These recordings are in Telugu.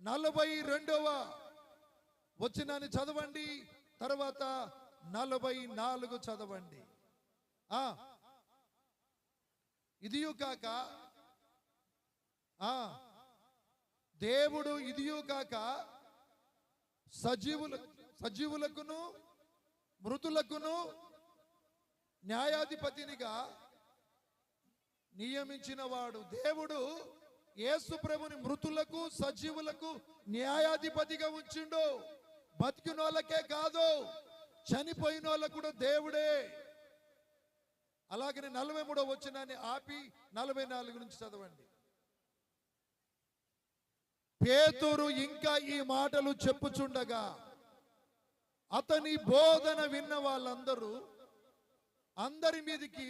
42వ వచనాన్ని చదవండి, తర్వాత 44 చదవండి. ఇదియు కాక దేవుడు ఇదియు కాక సజీవులకును మృతులకును న్యాయాధిపతినిగా నియమించిన వాడు. దేవుడు యేసు ప్రభుని మృతులకు సజీవులకు న్యాయాధిపతిగా ఉంచిండు. బతికిన వాళ్ళకే కాదు, చనిపోయిన వాళ్ళకు కూడా దేవుడే. అలాగనే 43వ వచనాన్ని ఆపి 44 నుంచి చదవండి. పేతురు ఇంకా ఈ మాటలు చెప్పుచుండగా అతని బోధన విన్న వాళ్ళందరూ అందరి మీదికి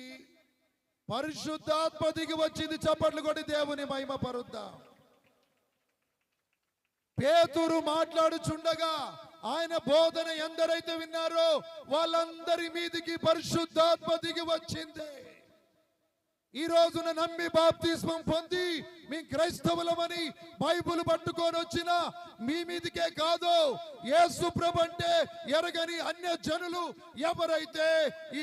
పరిశుద్ధాత్మ దిగి వచ్చింది. చప్పట్లు కొట్టి దేవుని మహిమ పరుద్దాం. పేతురు మాట్లాడుచుండగా ఆయన బోధన ఎందరైతే విన్నారో వాళ్ళందరి మీదికి పరిశుద్ధాత్మ దిగి వచ్చింది. ఈ రోజున నమ్మి బాప్తిస్మం పొంది మీ క్రైస్తవులమని బైబిల్ పట్టుకొని వచ్చిన మీ మీదికే కాదు, యేసు ప్రభు అంటే ఎరగని అన్య జనులు ఎవరైతే ఈ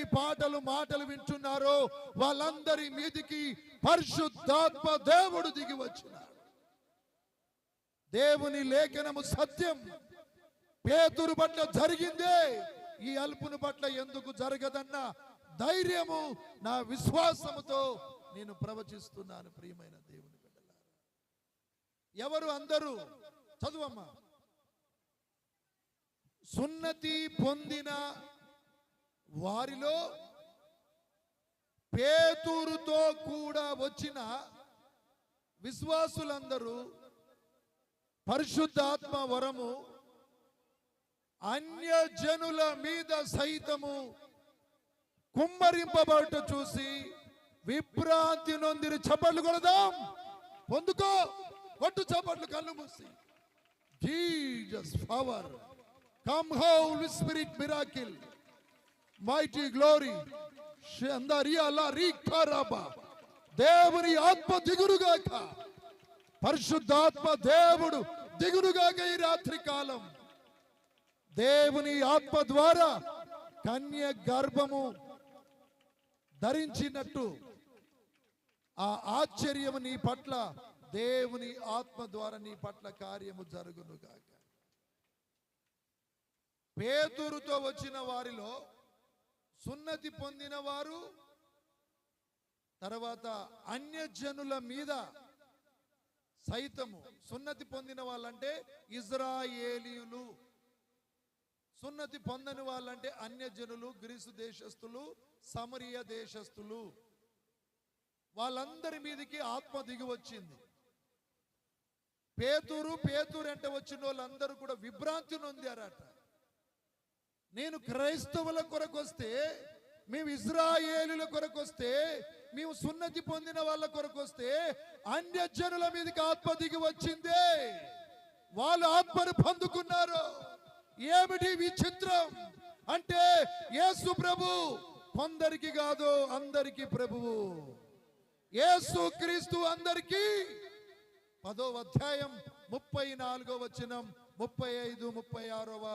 మాటలు వింటున్నారో వాళ్ళందరి మీదికి పరిశుద్ధాత్మ దేవుడు దిగి వచ్చినాడు. దేవుని లేఖనము సత్యం. పేతురు పట్ల జరిగిందే ఈ అల్పుని పట్ల ఎందుకు జరగదన్న ధైర్యము నా విశ్వాసముతో నేను ప్రవచిస్తున్నాను. ప్రియమైన దేవుని బిడ్డలారా, ఎవరు అందరూ చదువమ్మా. సున్నతి పొందిన వారిలో పేతురుతో కూడా వచ్చిన విశ్వాసులందరూ పరిశుద్ధాత్మ వరము అన్యజనుల మీద సైతము కుమ్మరింపబడుట చూసి విభ్రాంతి నొందిరి. చప్పట్లు కొడదాం. పొందుకో, కొట్టు చప్పట్లు, కళ్ళు మూసి. Jesus power come, holy spirit miracle, mighty glory, దేవుని ఆత్మ దిగురుగాక, పరిశుద్ధాత్మ దేవుడు దిగురుగాక. ఈ రాత్రి కాలం దేవుని ఆత్మ ద్వారా కన్య గర్భము ధరించినట్టు ఆ ఆశ్చర్యము నీ పట్ల దేవుని ఆత్మ ద్వారా నీ పట్ల కార్యము జరుగునుగాక. పేతురుతో వచ్చిన వారిలో సున్నతి పొందిన వారు, తర్వాత అన్యజనుల మీద సైతము. సున్నతి పొందిన వాళ్ళంటే ఇజ్రాయేలీయులు, సున్నతి పొందని వాళ్ళంటే అన్యజనులు, గ్రీసు దేశస్థులు, సమరియా దేశస్థులు. వాళ్ళందరి మీదకి ఆత్మ దిగి వచ్చింది. పేతురు అంటే వచ్చిన వాళ్ళందరూ కూడా విభ్రాంతి నొందారట. నేను క్రైస్తవుల కొరకు వస్తే, మేము ఇజ్రాయేలుల కొరకు వస్తే, మేము సున్నతి పొందిన వాళ్ళ కొరకు వస్తే అన్యజనుల మీదకి ఆత్మ దిగి వచ్చింది. వాళ్ళు ఆత్మను పొందుకున్నారు. ఏమిటి విచిత్రం అంటే యేసు ప్రభు కొందరికి కాదు, అందరికి ప్రభువు. యేసు క్రీస్తు అందరికి. 10వ అధ్యాయం 34వ వచనం, 35, 36వ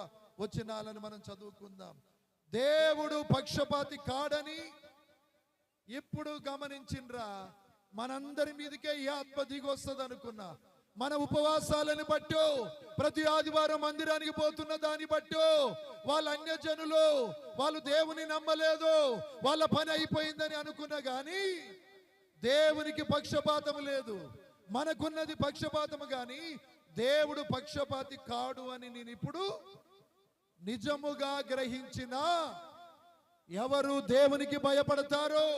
వచనాలను మనం చదువుకుందాం. దేవుడు పక్షపాతి కాడని ఇప్పుడు గమనించిండ్రా. మనందరి మీదకే ఈ ఆత్మ దిగి వస్తుంది అనుకున్నా. మన ఉపవాసాలను బట్టో, ప్రతి ఆదివారం మందిరానికి పోతున్న దాన్ని బట్టో వాళ్ళ అన్యజనులు, వాళ్ళు దేవుని నమ్మలేదు, వాళ్ళ పని అయిపోయిందని అనుకున్నా గాని దేవునికి పక్షపాతం లేదు. మనకున్నది పక్షపాతము గాని దేవుడు పక్షపాతి కాడు అని నేను ఇప్పుడు నిజముగా గ్రహించిన. ఎవరు దేవునికి భయపడతారో,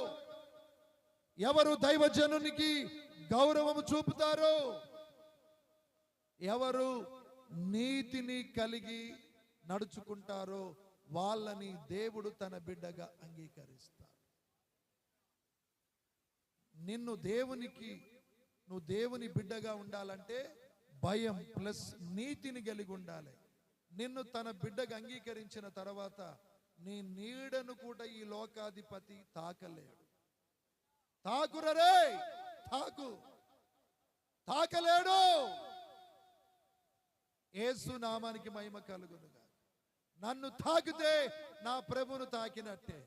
ఎవరు దైవజనునికి గౌరవము చూపుతారో, ఎవరు నీతిని కలిగి నడుచుకుంటారో వాళ్ళని దేవుడు తన బిడ్డగా అంగీకరిస్తాడు. నువ్వు దేవుని బిడ్డగా ఉండాలంటే భయం ప్లస్ నీతిని కలిగి ఉండాలి. నిన్ను తన బిడ్డగా అంగీకరించిన తర్వాత నీ నీడను కూడా ఈ లోకాధిపతి తాకలేడు. తాకురరే, తాకలేడు. యేసు నామానికి మహిమ కలుగునుగా. నన్ను తాకితే నా ప్రభువును తాకినట్టే,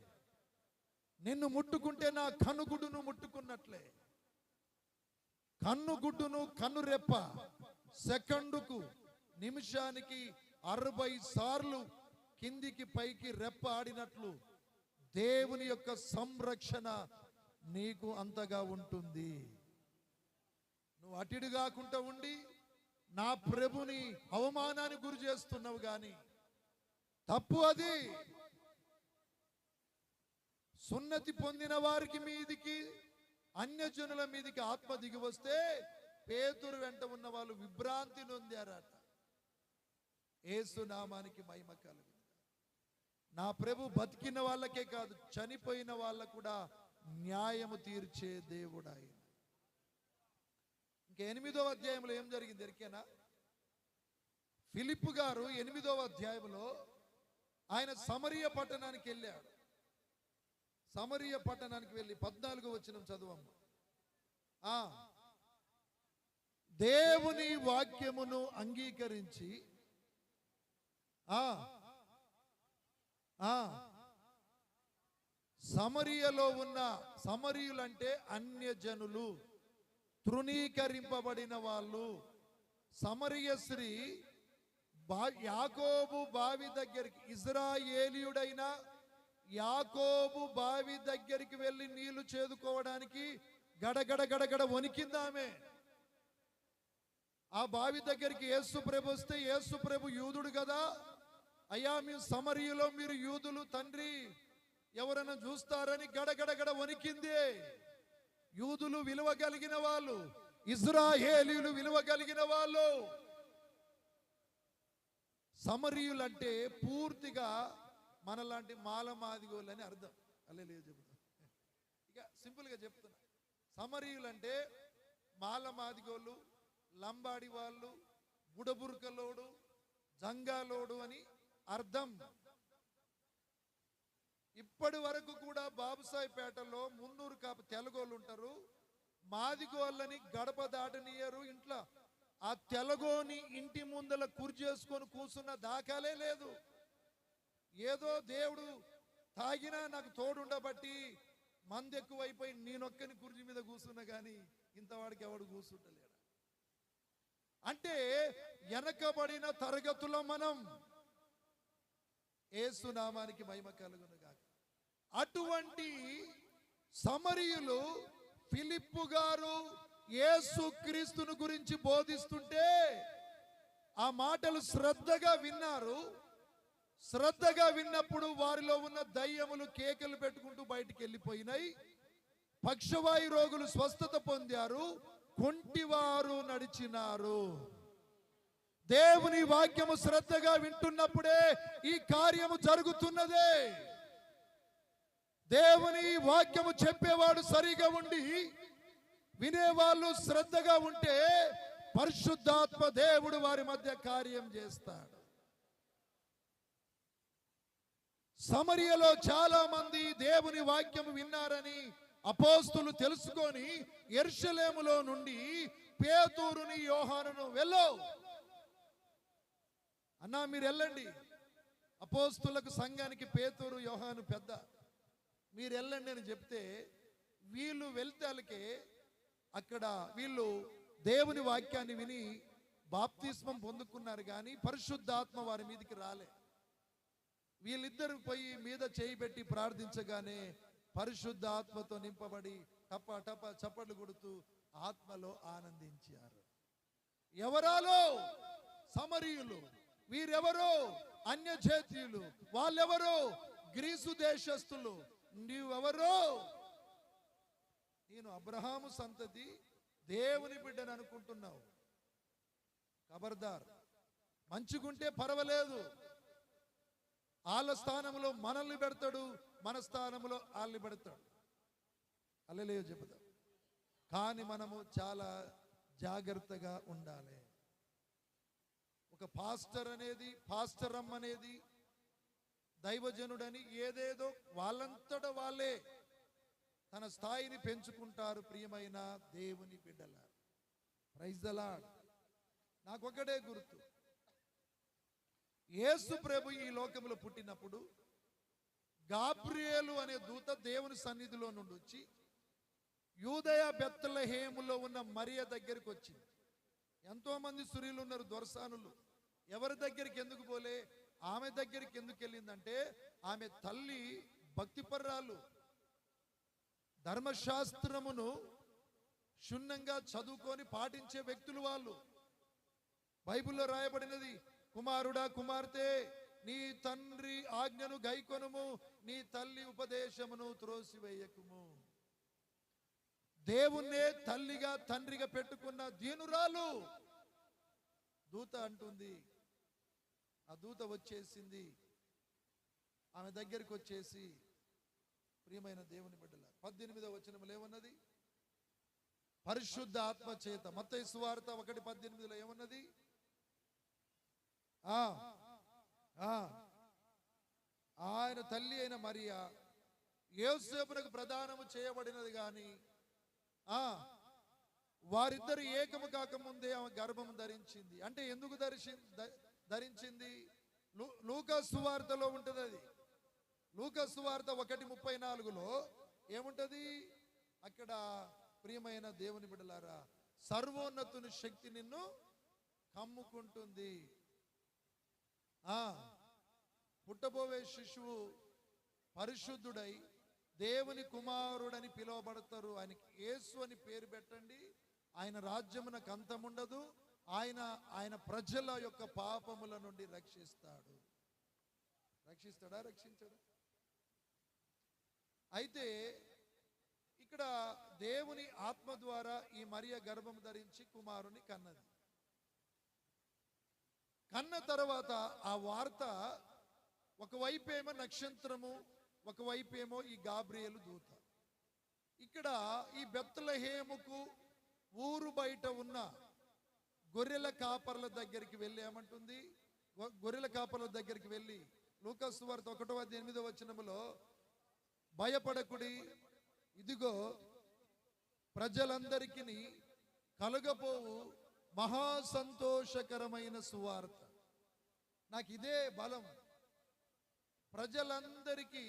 నిన్ను ముట్టుకుంటే నా కనుగుడ్డును ముట్టుకున్నట్లే. కన్నుగుడ్డును కన్నురెప్ప సెకండుకు నిమిషానికి 60 సార్లు కిందికి పైకి రెప్ప ఆడినట్లు దేవుని యొక్క సంరక్షణ నీకు అంతగా ఉంటుంది. నువ్వు అటిడు కాకుండా ఉండి నా ప్రభుని అవమానానికి గురి చేస్తున్నావు గాని తప్పు అది. సున్నతి పొందిన వారికి మీదికి అన్యజనుల మీదికి ఆత్మ దిగి వస్తే పేతురు వెంట ఉన్న వాళ్ళు విభ్రాంతి నొందారట. యేసు నామానికి మహిమ కలుగు. నా ప్రభు బతికిన వాళ్ళకే కాదు, చనిపోయిన వాళ్ళకు కూడా న్యాయము తీర్చే దేవుడు ఆయన. ఇంక 8వ అధ్యాయంలో ఏం జరిగింది ఎరికేనా? ఫిలిప్పు గారు 8వ అధ్యాయంలో ఆయన సమరియ పట్టణానికి వెళ్ళాడు. సమరియ పట్టణానికి వెళ్ళి 14వ వచనం చదువమ్మ. దేవుని వాక్యమును అంగీకరించి సమరియలో ఉన్న, సమరియులంటే అన్యజనులు, తృణీకరింపబడిన వాళ్ళు. సమరియ స్త్రీ యాకోబు బావి దగ్గరికి, ఇజ్రాయేలీయుడైన యాకోబు బావి దగ్గరికి వెళ్ళి నీళ్లు చేదుకోవడానికి గడగడ గడగడ వణికిందామే. ఆ బావి దగ్గరికి యేసు ప్రభు వస్తే, యేసు ప్రభు యూదుడు కదా, అయ్యా మీ సమరియులో మీరు యూదులు తండ్రి ఎవరైనా చూస్తారని గడగడగడ వణికింది. యూదులు విలువ కలిగిన వాళ్ళు, ఇజ్రాయేలీయులు విలువ కలిగిన వాళ్ళు. సమరియులంటే పూర్తిగా మనలాంటి మాలమాదిగోళ్ళు అని అర్థం. అల్లెలేదు చెబుతాం, ఇక సింపుల్గా చెప్తున్నా. సమరియులంటే మాలమాదిగోళ్ళు, లంబాడి వాళ్ళు, బుడబుర్కలోడు, జంగాలోడు అని అర్థం. ఇప్పటి వరకు కూడా బాబుసాయిపేటలో 300 కాపు తెలగోళ్ళు ఉంటారు. మాదిగోళ్ళని గడప దాటనీయరు. ఇంట్లో ఆ తెలగోని ఇంటి ముందల కుర్చేసుకొని కూర్చున్న దాఖలే లేదు. ఏదో దేవుడు తాగినా నాకు తోడుండబట్టి మంది ఎక్కువైపోయి నేనొక్కని కుర్చీ మీద కూర్చున్నా కానీ ఇంతవాడికి ఎవడు కూర్చుంటలేడు. అంటే వెనకబడిన తరగతుల మనం. యేసు నామానికి మహిమ కలుగునుగా. అటువంటి సమరియులు ఫిలిప్పు గారు యేసు క్రీస్తును గురించి బోధిస్తుంటే ఆ మాటలు శ్రద్ధగా విన్నారు. శ్రద్ధగా విన్నప్పుడు వారిలో ఉన్న దయ్యములు కేకలు పెట్టుకుంటూ బయటికి వెళ్ళిపోయినాయి. పక్షవాయు రోగులు స్వస్థత పొందారు, కొంటివారు నడిచినారు. దేవుని వాక్యము శ్రద్ధగా వింటున్నప్పుడే ఈ కార్యము జరుగుతున్నదే. దేవుని వాక్యము చెప్పేవాడు సరిగా ఉండి వినేవాళ్ళు శ్రద్ధగా ఉంటే పరిశుద్ధాత్మ దేవుడు వారి మధ్య కార్యం చేస్తాడు. సమరియలో చాలా మంది దేవుని వాక్యము విన్నారని అపోస్తులు తెలుసుకొని యెరూషలేములో నుండి పేతురుని యోహానును వెళ్ళవు అన్నా మీరు వెళ్ళండి, అపోస్తులకు సంఘానికి పేతురు యోహాను పెద్ద, మీరు వెళ్ళండి అని చెప్తే వీళ్ళు వెళ్తాలకే అక్కడ వీళ్ళు దేవుని వాక్యాన్ని విని బాప్తిస్మం పొందుకున్నారు కానీ పరిశుద్ధాత్మ వారి మీదకి రాలే. వీళ్ళిద్దరు పోయి మీద చేయి పెట్టి ప్రార్థించగానే పరిశుద్ధాత్మతో నింపబడి టప టప చప్పట్లు కొడుతూ ఆత్మలో ఆనందించారు. ఎవరాలో? సమరీయులు. వీరెవరో? అన్యజాతీయులు. వాళ్ళెవరో? గ్రీసు దేశస్థులు. నీవెవరో? నేను అబ్రహాము సంతతి దేవుని బిడ్డను అనుకుంటున్నావు. ఖబర్దార్. మంచిగుంటే పర్వాలేదు, వాళ్ళ స్థానంలో మనల్ని పెడతాడు, మన స్థానంలో వాళ్ళని పెడతాడు. అల్లెలేయో చెబుతాం. కానీ మనము చాలా జాగ్రత్తగా ఉండాలి. ఒక పాస్టర్ అనేది, పాస్టరమ్ అనేది, దైవజనుడని ఏదేదో వాళ్ళంతట వాళ్ళే తన స్థాయిని పెంచుకుంటారు. ప్రియమైన దేవుని బిడ్డలారా, ప్రైజ్ ద లార్డ్. నాకొకటే గుర్తు, యేసు ప్రభు ఈ లోకంలో పుట్టినప్పుడు గాబ్రియేలు అనే దూత దేవుని సన్నిధిలో నుండి వచ్చి యూదయ బెత్లెహేములో ఉన్న మరియ దగ్గరికి వచ్చింది. ఎంతో మంది స్త్రీలు ఉన్నారు, దొరసానులు. ఎవరి దగ్గరికి ఎందుకు పోలే, ఆమె దగ్గరికి ఎందుకు వెళ్ళిందంటే ఆమె తల్లి భక్తిపర్రాలు, ధర్మశాస్త్రమును క్షుణ్ణంగా చదువుకొని పాటించే వ్యక్తులు వాళ్ళు. బైబిల్లో రాయబడినది, కుమారుడా కుమార్తె నీ తండ్రి ఆజ్ఞను గైకొనుము, నీ తల్లి ఉపదేశమును త్రోసివేయకుము. దేవుణ్ణే తల్లిగా తండ్రిగా పెట్టుకున్న దీనురాలు దూత అంటుంది. ఆ దూత వచ్చేసింది, ఆమె దగ్గరికి వచ్చేసి, ప్రియమైన దేవుని బిడ్డలారా 18వ వచనంలో ఏమన్నది? పరిశుద్ధ ఆత్మ చేత, మత్తయి సువార్త 1:18లో ఏమన్నది? ఆయన తల్లి అయిన మరియా యోసేపునకు ప్రదానము చేయబడినది గాని వారిద్దరు ఏకము కాకముందే ఆమె గర్భము ధరించింది. అంటే ఎందుకు ధరించింది? లూకా సువార్తలో ఉంటుంది. అది లూకా సువార్త 1:34లో ఏముంటది? అక్కడ ప్రియమైన దేవుని బిడ్డలారా, సర్వోన్నతుని శక్తి నిన్ను కమ్ముకుంటుంది. పుట్టబోయే శిశువు పరిశుద్ధుడై దేవుని కుమారుడని పిలువబడతారు. ఆయనకి యేసు అని పేరు పెట్టండి. ఆయన రాజ్యమునకు అంతముండదు. ఆయన ప్రజల యొక్క పాపముల నుండి రక్షిస్తాడు. రక్షిస్తాడా? రక్షించడా? అయితే ఇక్కడ దేవుని ఆత్మ ద్వారా ఈ మరియ గర్భం ధరించి కుమారుని కన్నది. కన్న తర్వాత ఆ వార్త ఒకవైపేమో నక్షత్రము, ఒకవైపేమో ఈ గాబ్రియేలు దూత. ఇక్కడ ఈ బెత్లెహేముకు ఊరు బయట ఉన్న గొర్రెల కాపర్ల దగ్గరికి వెళ్ళి ఏమంటుంది? గొర్రెల కాపర్ల దగ్గరికి వెళ్ళి లూకా సువార్త 1:8 వచనములో, భయపడకుడి, ఇదిగో ప్రజలందరికీ కలుగబోవు మహా సంతోషకరమైన సువార్త. నాకు ఇదే బలం. ప్రజలందరికీ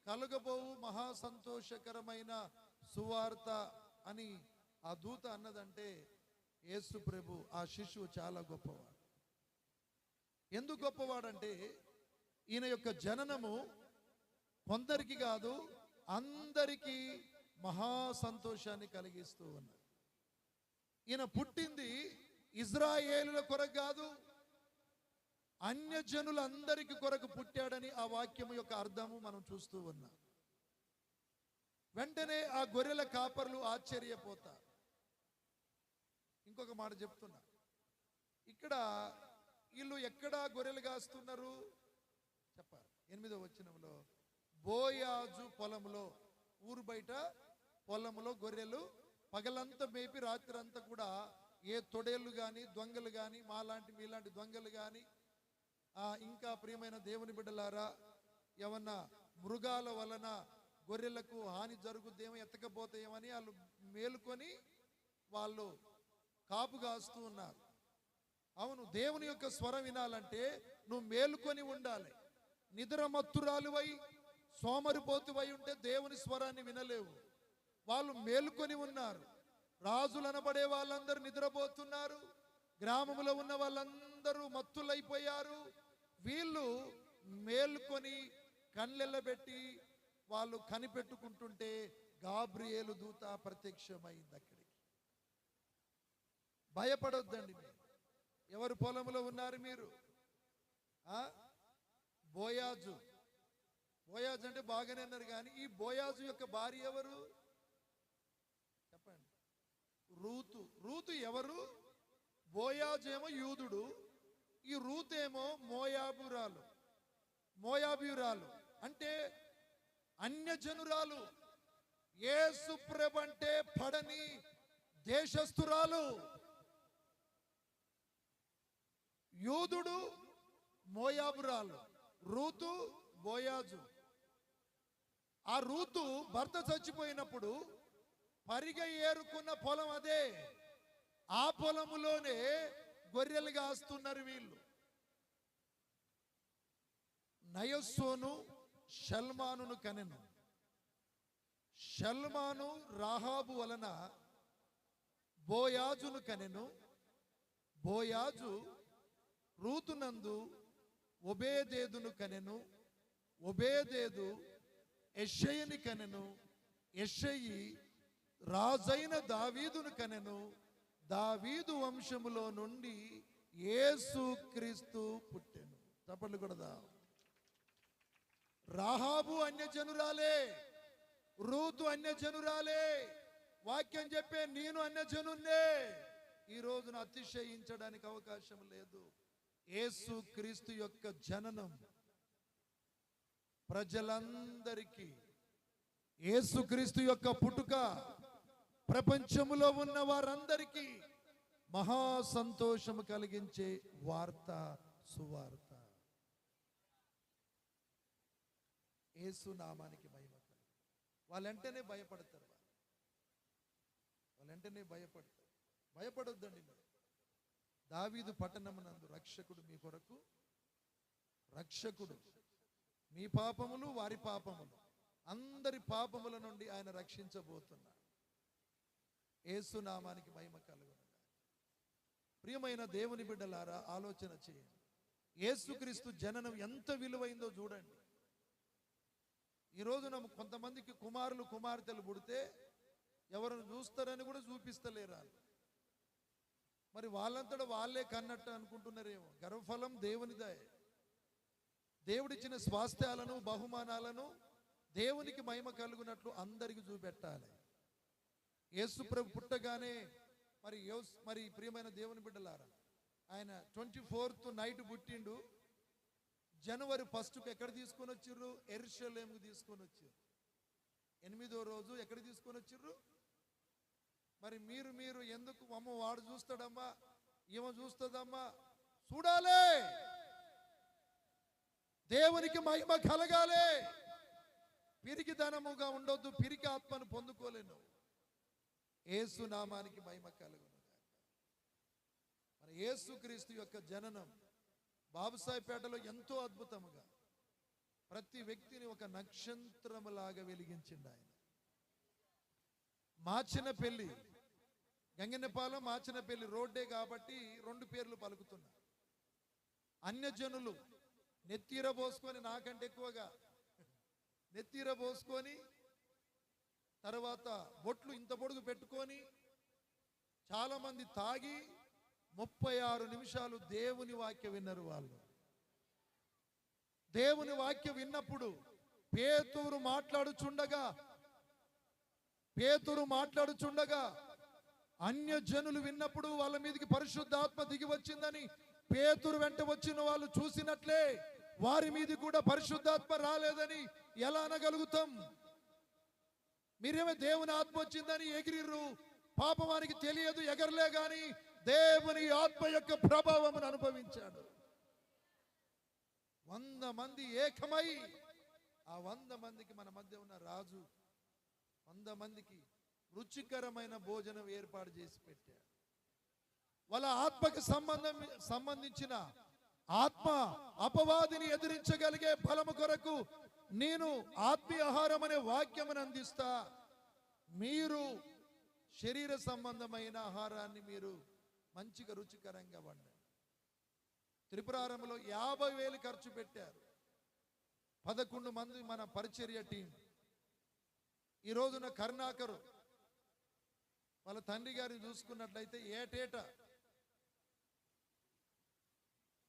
కలుగబోవు మహా సంతోషకరమైన సువార్త అని ఆ దూత అన్నదంటే యేసు ప్రభు, ఆ శిశువు చాలా గొప్పవాడు. ఎందుకు గొప్పవాడంటే ఈయన యొక్క జననము కొందరికి కాదు, అందరికీ మహా సంతోషాన్ని కలిగిస్తూ ఉన్నది. ఈయన పుట్టింది ఇజ్రాయేలుల కొరకు కాదు, అన్యజనులందరికీ కొరకు పుట్టాడని ఆ వాక్యము యొక్క అర్థము మనం చూస్తూ ఉన్నాం. వెంటనే ఆ గొర్రెల కాపర్లు ఆశ్చర్యపోతారు. ఇంకొక మాట చెప్తున్నా, ఇక్కడ వీళ్ళు ఎక్కడా గొర్రెలు కాస్తున్నారు చెప్పారు. 8వ వచనంలో, బోయాజు పొలంలో, ఊరు బయట పొలంలో గొర్రెలు పగలంతా మేపి రాత్రి అంతా కూడా ఏ తొడేళ్ళు కానీ దొంగలు కానీ మీలాంటి దొంగలు కానీ ఇంకా ప్రియమైన దేవుని బిడ్డలారా, ఏమన్నా మృగాల వలన గొర్రెలకు హాని జరుగుద్దేమో, ఎత్తకపోతాయేమని వాళ్ళు మేలుకొని వాళ్ళు కాపు కాస్తూ ఉన్నారు. అవును, దేవుని యొక్క స్వరం వినాలంటే నువ్వు మేలుకొని ఉండాలి. నిద్రమత్తురాలువై సోమరిపోతువై ఉంటే దేవుని స్వరాన్ని వినలేవు. వాళ్ళు మేలుకొని ఉన్నారు. రాజులు అనబడే వాళ్ళందరూ నిద్రపోతున్నారు. గ్రామంలో ఉన్న వాళ్ళందరూ మత్తులైపోయారు. వీళ్ళు మేలుకొని కళ్ళెళ్ళబెట్టి వాళ్ళు కనిపెట్టుకుంటుంటే గాబ్రియేలు దూత ప్రత్యక్షమైంది అక్కడికి. భయపడొద్దండి. ఎవరు పొలంలో ఉన్నారు మీరు? బోయాజు అంటే బాగానే అన్నారు, కానీ ఈ బోయాజు యొక్క భార్య ఎవరు చెప్పండి? రూతు ఎవరు? బోయాజు ఏమో యూదుడు, ఈ రూత్ ఏమో మోయాబీయురాలు అంటే అన్యజనురాలు. యేసు ప్రభు అంటే పడని దేశస్థురాలు. యూదుడు మోయాబురాలు, రూతు బోయాజు. ఆ రూతు భర్త చచ్చిపోయినప్పుడు పరిగ ఏరుకున్న పొలం అదే. ఆ పొలములోనే గొర్రెలు కాస్తున్నారు వీళ్ళు. నయస్సోను షల్మానును కనెను. షల్మాను రాహాబు వలన బోయాజును కనెను. బోయాజు రూతునందు ఒబేదేదును కనెను. ఒబేదేదు యెషయిని కనెను. యెషయి రాజైన దావీదును కనెను. దావీదు వంశములో నుండి యేసుక్రీస్తు పుట్టెను. తప్పట్లు కొడదా. రాహాబు అన్యజనురాలే, రూతు అన్యజనురాలే. వాక్యం చెప్పే నేను అన్యజనున్నే. ఈ రోజున అతిశయించడానికి అవకాశం లేదు. యేసుక్రీస్తు యొక్క జననం ప్రజలందరికీ, యేసుక్రీస్తు యొక్క పుట్టుక ప్రపంచములో ఉన్న వారందరికీ మహా సంతోషము కలిగించే వార్త, సువార్త. యేసు నామానికి మహిమ. వాళ్ళంటేనే భయపడతారు. వాళ్ళంటేనే భయపడతారు. భయపడొద్దండి. దావీదు పట్టణమునందు రక్షకుడు మీ కొరకు, రక్షకుడు. మీ పాపములు వారి పాపములు అందరి పాపముల నుండి ఆయన రక్షించబోతున్నాడు. యేసు నామానికి మహిమ కలుగును. ప్రియమైన దేవుని బిడ్డలారా, ఆలోచన చేయండి. యేసుక్రీస్తు జననం ఎంత విలువైందో చూడండి. ఈ రోజున కొంతమందికి కుమారులు కుమార్తెలు పుడితే ఎవరిని చూస్తారని కూడా చూపిస్తలేరు. మరి వాళ్ళంతటా వాళ్ళే కన్నట్టు అనుకుంటున్నారేమో. గర్వఫలం దేవునిదే. దేవుడిచ్చిన స్వాస్థ్యాలను, బహుమానాలను దేవునికి మహిమ కలుగునట్లు అందరికి చూపెట్టాలి. యేసు ప్రభు పుట్టగానే మరి ప్రియమైన దేవుని బిడ్డలారా, ఆయన 24th నైట్ పుట్టిండు. జనవరి 1కు ఎక్కడ తీసుకొని వచ్చిర్రు? యెరూషలేముకు తీసుకొని వచ్చారు. 8వ రోజు ఎక్కడ తీసుకొని వచ్చిర్రు? మరి మీరు ఎందుకు అమ్మ వాడు చూస్తాడమ్మా, ఈమె చూస్తుందమ్మా, చూడాలి. దేవునికి మహిమ కలగాలి. పిరికిదనముగా ఉండొద్దు. పిరికి ఆత్మను పొందుకోలేను. యేసు నామానికి మహిమ కలుగును. మరి యేసుక్రీస్తు యొక్క జననం బాబుసాయిపేటలో ఎంతో అద్భుతముగా ప్రతి వ్యక్తిని ఒక నక్షత్రములాగా వెలిగించిండు ఆయన. మాచినపల్లి, గంగన్నపాలెం మాచినపల్లి రోడ్డే కాబట్టి 2 పేర్లు పలుకుతున్నా. అన్యజనులు నెత్తిర పోసుకొని, నాకంటే ఎక్కువగా నెత్తిర పోసుకొని, తర్వాత బొట్లు ఇంత పొడుగు పెట్టుకొని, చాలా మంది తాగి 36 నిమిషాలు దేవుని వాక్యం విన్నారు. వాళ్ళు దేవుని వాక్యం విన్నప్పుడు పేతురు మాట్లాడుచుండగా అన్యజనులు విన్నప్పుడు వాళ్ళ మీదకి పరిశుద్ధాత్మ దిగి వచ్చిందని పేతురు వెంట వచ్చిన వాళ్ళు చూసినట్లే వారి మీద కూడా పరిశుద్ధాత్మ రాలేదని ఎలా అనగలుగుతాం? మీరేమో దేవుని ఆత్మ వచ్చిందని ఎగిరిర్రు. పాపవానికి తెలియదు, ఎగరలే గాని దేవుని ఆత్మ యొక్క ప్రభావం అనుభవించాడు. 100 మంది ఏకమై, ఆ 100 మందికి మన మధ్య ఉన్న రాజు 100 మందికి రుచికరమైన భోజనం ఏర్పాటు చేసి పెట్టాడు. వాళ్ళ ఆత్మకు సంబంధించిన ఆత్మ అపవాదిని ఎదిరించగలిగే బలము కొరకు నేను ఆత్మీయ ఆహారం అనే వాక్యమును అందిస్తా. మీరు శరీర సంబంధమైన ఆహారాన్ని మీరు మంచిగా రుచికరంగా వండండి. త్రిపురారంలో 50,000 ఖర్చు పెట్టారు. 11 మంది మన పరిచర్య టీం. ఈ రోజున కరుణాకరు వాళ్ళ తండ్రి గారిని చూసుకున్నట్లయితే ఏటేటా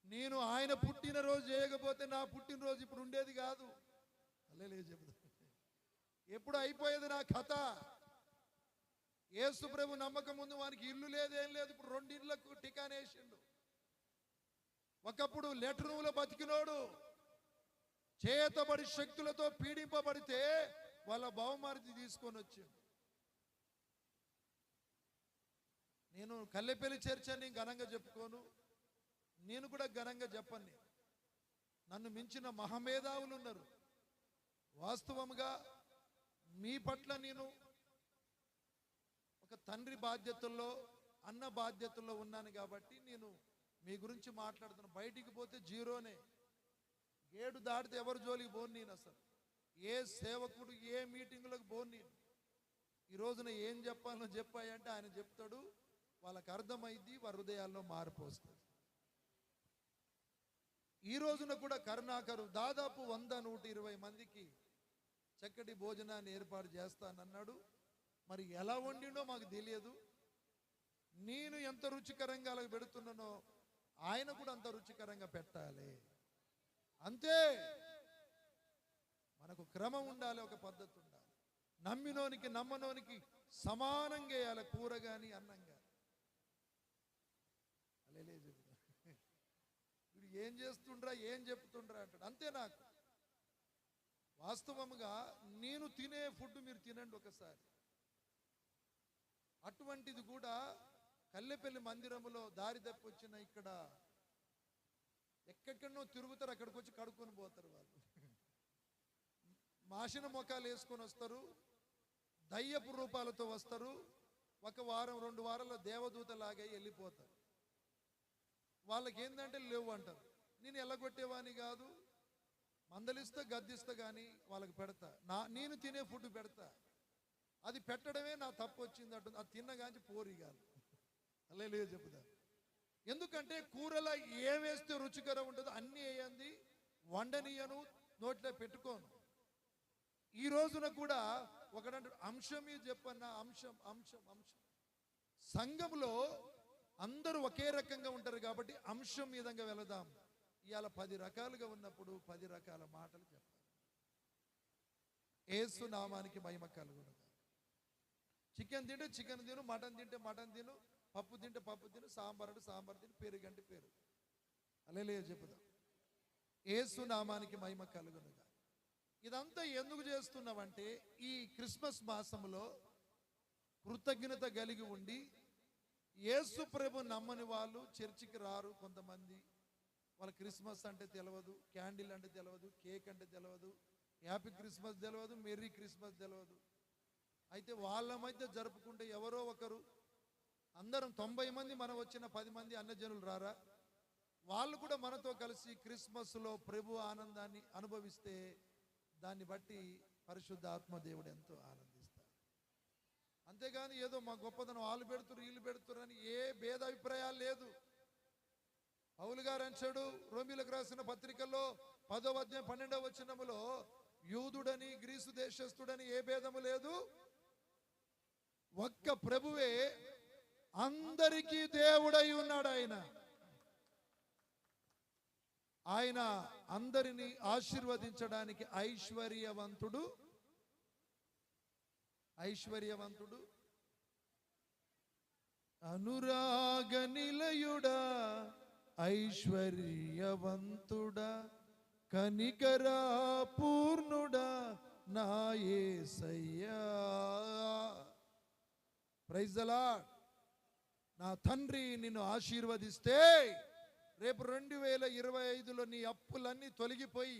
నేను ఆయన పుట్టినరోజు చేయకపోతే నా పుట్టినరోజు ఇప్పుడు ఉండేది కాదు. అల్లే చెబుతా, ఎప్పుడు అయిపోయేది నా కథ. యేసు ప్రభు నమ్మకం ముందు వానికి ఇల్లు లేదేం లేదు, ఇప్పుడు 2 ఇళ్లకు టికానేసిండు. ఒకప్పుడు లెటర్ రూమ్లో బతికినోడు చేతబడి శక్తులతో పీడింపబడితే వాళ్ళ బహుమతి తీసుకొని వచ్చిండు. నేను కల్లెపల్లి చర్చ్ అని ఘనంగా చెప్పుకోను, నేను కూడా ఘనంగా చెప్పను. నన్ను మించిన మహామేధావులు ఉన్నారు. వాస్తవంగా మీ పట్ల నేను ఒక తండ్రి బాధ్యతల్లో, అన్న బాధ్యతల్లో ఉన్నాను కాబట్టి నేను మీ గురించి మాట్లాడుతున్నాను. బయటికి పోతే జీరోనే. గేటు దాటితే ఎవరు జోలికి పోను నేను. అసలు ఏ సేవకుడు ఏ మీటింగులకు పోను నేను. ఈ రోజున ఏం చెప్పాలో చెప్పాయంటే ఆయన చెప్తాడు, వాళ్ళకి అర్థమైంది, వారి హృదయాల్లో మార్పు వస్తుంది. ఈ రోజున కూడా కరుణాకరు దాదాపు 100-120 మందికి చక్కటి భోజనాన్ని ఏర్పాటు చేస్తానన్నాడు. మరి ఎలా వండిండో మాకు తెలియదు. నేను ఎంత రుచికరంగా అలా పెడుతున్నానో ఆయన కూడా అంత రుచికరంగా పెట్టాలి. అంతే. మనకు క్రమం ఉండాలి, ఒక పద్ధతి ఉండాలి. నమ్మినోనికి నమ్మనోనికి సమానంగా వేయాలి, కూర కానీ అన్నం కానీ. అలేలే చెబుతా, వీడు ఏం చేస్తుండ్రా ఏం చెప్తుండ్రా అంటాడు. అంతే. నాకు వాస్తవముగా నేను తినే ఫుడ్ మీరు తినండి ఒకసారి. అటువంటిది కూడా కల్లెపల్లి మందిరములో దారి తప్పొచ్చిన ఇక్కడ ఎక్కడెక్కడనో తిరుగుతారు, అక్కడికి వచ్చి కడుక్కొని పోతారు వాళ్ళు. మాసిన మొఖాలు వేసుకొని వస్తారు, దయ్యపు రూపాలతో వస్తారు. 1 వారం 2 వారాల్లో దేవదూత లాగా వెళ్ళిపోతారు. వాళ్ళకి ఏంటంటే లేవు అంటారు. నేను ఎల్లగొట్టేవాని కాదు, మందలిస్తా గద్దిస్తా కానీ వాళ్ళకి పెడతా. నేను తినే ఫుడ్ పెడతా. అది పెట్టడమే నా తప్పు వచ్చింది అంటుంది. అది తిన్నగాంచి పోరి కాదు. అలే చెప్పుదా. ఎందుకంటే కూరలో ఏమేస్తే రుచికరం ఉంటుందో అన్నీ వేయండి, వండనీయను, నోట్లో పెట్టుకోను. ఈ రోజున కూడా ఒకడంటే అంశం మీద చెప్పన్నా, అంశం అంశం అంశం. సంఘంలో అందరూ ఒకే రకంగా ఉంటారు కాబట్టి అంశం మీదంగా వెళదాం. ఇవాళ 10 రకాలుగా ఉన్నప్పుడు 10 రకాల మాటలు చెప్పాలి. యేసు నామానికి మహిమ కలుగును. చికెన్ తింటే చికెన్ తిను, మటన్ తింటే మటన్ తిను, పప్పు తింటే పప్పు తిను, సాంబార్ అంటే సాంబార్ తిను, పెరుగు అంటే పెరుగు. హల్లెలూయా చెప్పుదాం. యేసు నామానికి మహిమ కలుగును. ఇదంతా ఎందుకు చేస్తున్నామంటే ఈ క్రిస్మస్ మాసంలో కృతజ్ఞత కలిగి ఉండి, యేసు ప్రభు నమ్మని వాళ్ళు చర్చికి రారు. కొంతమంది వాళ్ళ క్రిస్మస్ అంటే తెలియదు, క్యాండిల్ అంటే తెలియదు, కేక్ అంటే తెలియదు, హ్యాపీ క్రిస్మస్ తెలియదు, మెర్రీ క్రిస్మస్ తెలియదు. అయితే వాళ్ళ మధ్య జరుపుకుంటే ఎవరో ఒకరు, అందరం 90 మంది మనం వచ్చిన 10 మంది అన్యజనులు రారా, వాళ్ళు కూడా మనతో కలిసి క్రిస్మస్లో ప్రభు ఆనందాన్ని అనుభవిస్తే దాన్ని బట్టి పరిశుద్ధ ఆత్మదేవుడు ఎంతో ఆనందిస్తాడు. అంతేగాని ఏదో మా గొప్పదనం వాళ్ళు పెడుతురు వీళ్ళు పెడుతురు అని ఏ భేదాభిప్రాయాలు లేదు. పౌలు గారు అంటాడు రోమీలకు రాసిన పత్రికల్లో 10వ అధ్యాయం 12వ వచనములో, యూదుడని గ్రీసు దేశస్థుడని ఏ భేదము లేదు, ఒక్క ప్రభువే అందరికీ దేవుడై ఉన్నాడు. ఆయన అందరినీ ఆశీర్వదించడానికి ఐశ్వర్యవంతుడు అనురాగ నిలయుడా, ఐశ్వర్యవంతుడా, కనికరా పూర్ణుడా నా యేసయ్యా. Praise the lord. నా తండ్రి నిన్ను ఆశీర్వదిస్తే రేపు 2025లో నీ అప్పులన్నీ తొలగిపోయి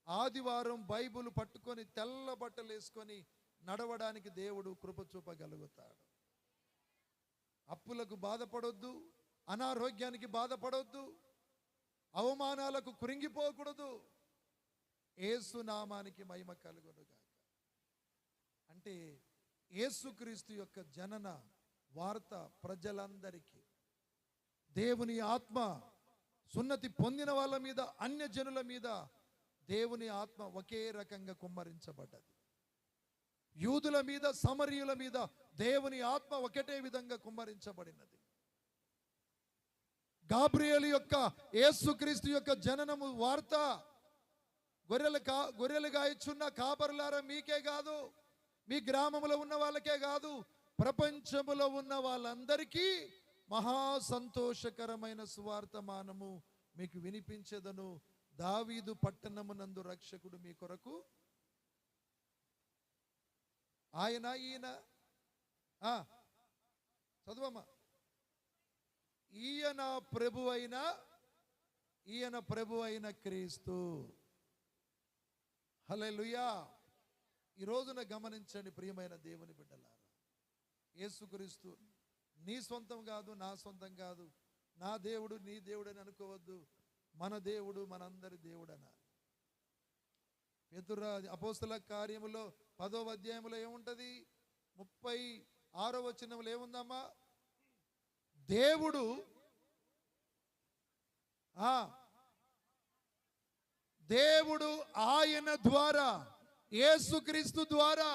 ఆదివారం బైబుల్ పట్టుకొని తెల్ల బట్టలు వేసుకొని నడవడానికి దేవుడు కృప చూపగలుగుతాడు. అప్పులకు బాధపడొద్దు, అనారోగ్యానికి బాధపడొద్దు, అవమానాలకు కృంగిపోకూడదు. యేసు నామానికి మహిమ కలుగునుగాక. అంటే యేసుక్రీస్తు యొక్క జనన వార్త ప్రజలందరికీ, దేవుని ఆత్మ సున్నతి పొందిన వాళ్ళ మీద, అన్యజనుల మీద దేవుని ఆత్మ ఒకే రకంగా కుమ్మరించబడ్డది. యూదుల మీద, సమరీయుల మీద దేవుని ఆత్మ ఒకటే విధంగా కుమ్మరించబడినది. గాబ్రియేలు యొక్క యేసుక్రీస్తు యొక్క జననము వార్త గొర్రెలు గాయచున్న కాపరులారా మీకే కాదు, మీ గ్రామంలో ఉన్న వాళ్ళకే కాదు, ప్రపంచములో ఉన్న వాళ్ళందరికీ మహా సంతోషకరమైన సువార్తమానము మీకు వినిపించెదను. దావీదు పట్టణమునందు రక్షకుడు మీ కొరకు ఆయన. ఈయన చదువమ్మా. ఈయన ప్రభు అయిన క్రీస్తు. హల్లెలూయా. ఈ రోజున గమనించండి ప్రియమైన దేవుని బిడ్డలారా, యేసుక్రీస్తు నీ సొంతం కాదు, నా సొంతం కాదు, నా దేవుడు నీ దేవుడు అని అనుకోవద్దు. మన దేవుడు మనందరి దేవుడు అనాలి. పేతురు అపోస్తల కార్యములో 10వ అధ్యాయంలో ఏముంటది? 36వ వచనంలో ఏముందమ్మా? దేవుడు దేవుడు ఆయన ద్వారా, యేసుక్రీస్తు ద్వారా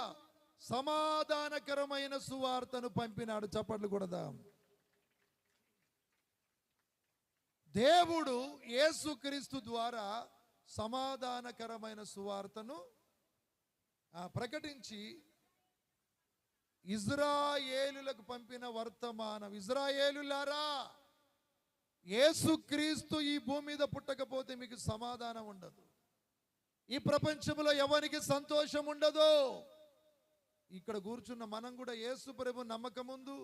సమాధానకరమైన సువార్తను పంపినాడు. చప్పట్లు కొడదాం. దేవుడు యేసుక్రీస్తు ద్వారా సమాధానకరమైన సువార్తను ప్రకటించి ఇజ్రాయేలులకు పంపిన వర్తమానం. ఇజ్రాయేలులారా, యేసుక్రీస్తు ఈ భూమి మీద పుట్టకపోతే మీకు సమాధానం ఉండదు. ఈ ప్రపంచంలో ఎవరికి సంతోషం ఉండదు. ఇక్కడ కూర్చున్న మనం కూడా యేసు ప్రభు నమ్మకం ముందు,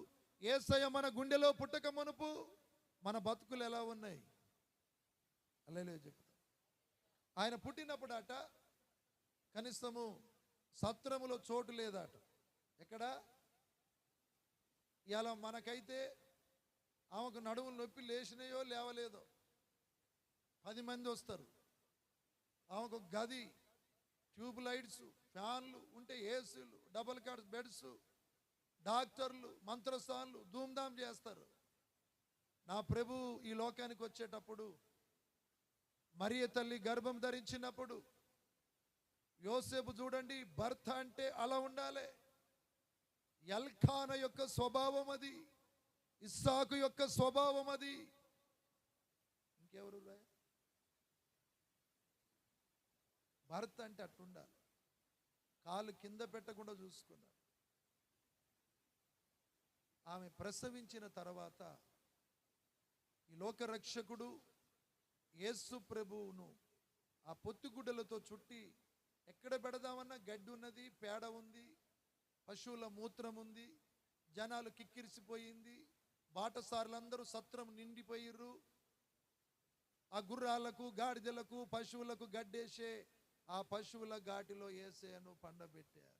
యేసయ్య మన గుండెలో పుట్టక మునుపు మన బతుకులు ఎలా ఉన్నాయి? హల్లెలూయా చెప్తాం. ఆయన పుట్టినప్పుడు అట కనీసము సత్రములో చోటు లేదట. ఎక్కడ? ఇలా మనకైతే ఆమెకు నడుములు నొప్పి లేచినాయో లేవలేదో 10 మంది వస్తారు. ఆమెకు గది, ట్యూబ్ లైట్స్, ఫ్యాన్లు ఉంటే, ఏసీలు, డబుల్ కాట్ బెడ్స్, డాక్టర్లు, మంత్రస్థాన్లు ధూమ్ధాం చేస్తారు. నా ప్రభు ఈ లోకానికి వచ్చేటప్పుడు, మరియ తల్లి గర్భం ధరించినప్పుడు, యోసేపు చూడండి, భర్త అంటే అలా ఉండాలి. ఎల్కాన యొక్క స్వభావం అది, ఇస్సాకు యొక్క స్వభావం అది. ఇంకెవరు? భర్త అంటే అట్టుండాలి. కాలు కింద పెట్టకుండా చూసుకున్నాడు. ఆమె ప్రసవించిన తర్వాత ఈ లోకరక్షకుడు యేసు ప్రభువును ఆ పొత్తిగుడ్డలతో చుట్టి ఎక్కడ పెడదామన్నా గడ్డి ఉన్నది, పేడ ఉంది, పశువుల మూత్రం ఉంది, జనాలు కిక్కిరిసిపోయింది, బాటసారులందరూ సత్రం నిండిపోయిర్రు. ఆ గుర్రాలకు, గాడిదలకు, పశువులకు గడ్డేసే ఆ పశువుల ఘాటిలో యేసయ్యను పండబెట్టారు.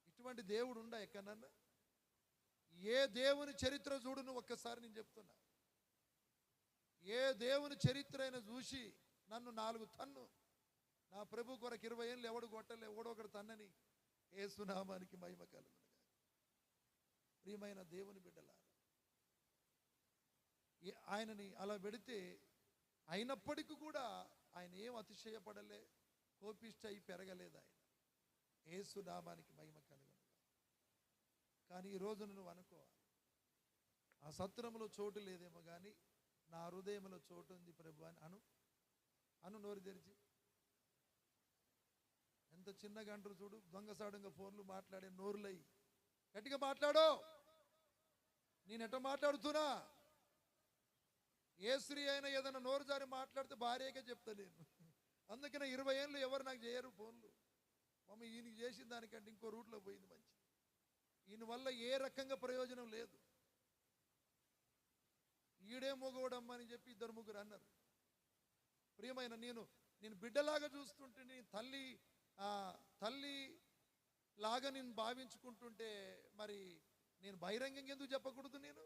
ఇటువంటి దేవుడు ఉండా ఎక్కడన్నా? ఏ దేవుని చరిత్ర చూడు నువ్వు ఒక్కసారి. నేను చెప్తున్నా, ఏ దేవుని చరిత్ర అయినా చూసి నన్ను 4 తన్ను, నా ప్రభు కొరకు 20 ఏళ్ళు ఎవడు కొట్టలే, ఎవడో ఒకడు తన్నని. యేసు నామానికి మహిమ కలుగును. ప్రియమైన దేవుని బిడ్డలారా, ఆయనని అలా పెడితే అయినప్పటికీ కూడా ఆయన ఏం అతిశయపడలే, కోపిష్ట అయి పెరగలేదు. ఆయన యేసు నామానికి మహిమ కలుగును. కానీ ఈరోజు నువ్వు అనుకోవాలి, ఆ సత్రంలో చోటు లేదేమో కానీ నా హృదయంలో చోటు ఉంది ప్రభు అని అను నోరు తెరిచి. ఎంత చిన్నగా అంటారు చూడు, దొంగసాడంగా ఫోన్లు మాట్లాడే నోరులై. గట్టిగా మాట్లాడో. నేను ఎట్ట మాట్లాడుతున్నా? ఏ స్త్రీ అయినా ఏదైనా నోరు జారి మాట్లాడితే భార్యకే చెప్తా నేను. అందుకనే 20 ఏళ్ళు ఎవరు నాకు చేయరు ఫోన్లు. మమ్మీ ఈయనకి చేసిన దానికంటే ఇంకో రూట్లో పోయింది మంచి. ఈయన వల్ల ఏ రకంగా ప్రయోజనం లేదు. ఈడే మొగోడమ్మని చెప్పి 2 3 అన్నారు. ప్రియమైన, నేను బిడ్డలాగా చూస్తుంటే, నీ తల్లి లాగా నేను భావించుకుంటుంటే, మరి నేను బహిరంగంగా ఎందుకు చెప్పకూడదు? నేను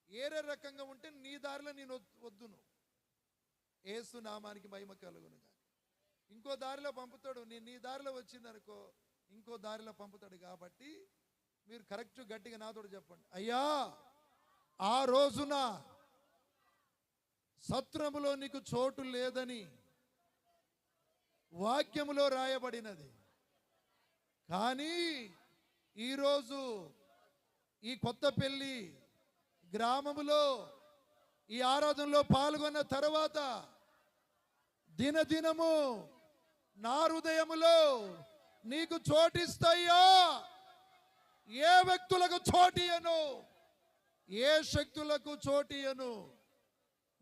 ఏరే రకంగా ఉంటే నీ దారిలో నేను వద్దును. యేసు నామానికి మహిమ కలుగును. ఇంకో దారిలో పంపుతాడు. నేను నీ దారిలో వచ్చిందనుకో ఇంకో దారిలో పంపుతాడు. కాబట్టి మీరు కరెక్ట్ గట్టిగా నాతో చెప్పండి, అయ్యా ఆ రోజున సత్రములో నీకు చోటు లేదని వాక్యములో రాయబడినది. కానీ ఈరోజు ఈ కొత్తపల్లి గ్రామములో ఈ ఆరాధనలో పాల్గొన్న తర్వాత దినదినము నా హృదయములో నీకు చోటిస్తాయా? ఏ వ్యక్తులకు చోటియను, ఏ శక్తులకు చోటియను.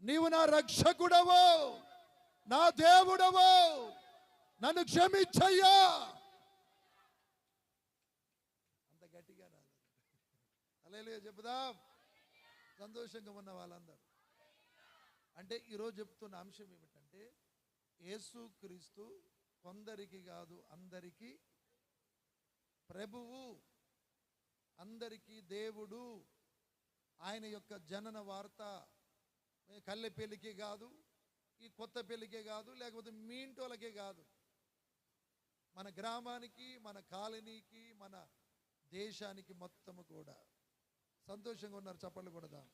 నీవు నా రక్షకుడవు, నా దేవుడవు, నన్ను క్షమించయ్యా. అంత గట్టిగా రాలేదు. హల్లెలూయా చెప్పుదాం. సంతోషంగా ఉన్న వాళ్ళందరూ. అంటే ఈరోజు చెప్తున్న అంశం ఏమిటంటే, యేసుక్రీస్తు కొందరికి కాదు అందరికీ ప్రభువు, అందరికీ దేవుడు. ఆయన యొక్క జనన వార్త కల్లెపల్లికి కాదు, ఈ కొత్త పెళ్ళికే కాదు, లేకపోతే మీ ఇంటోళ్ళకే కాదు, మన గ్రామానికి, మన కాలనీకి, మన దేశానికి మొత్తము కూడా. సంతోషంగా ఉన్నారు, చప్పట్లు కొడదాం.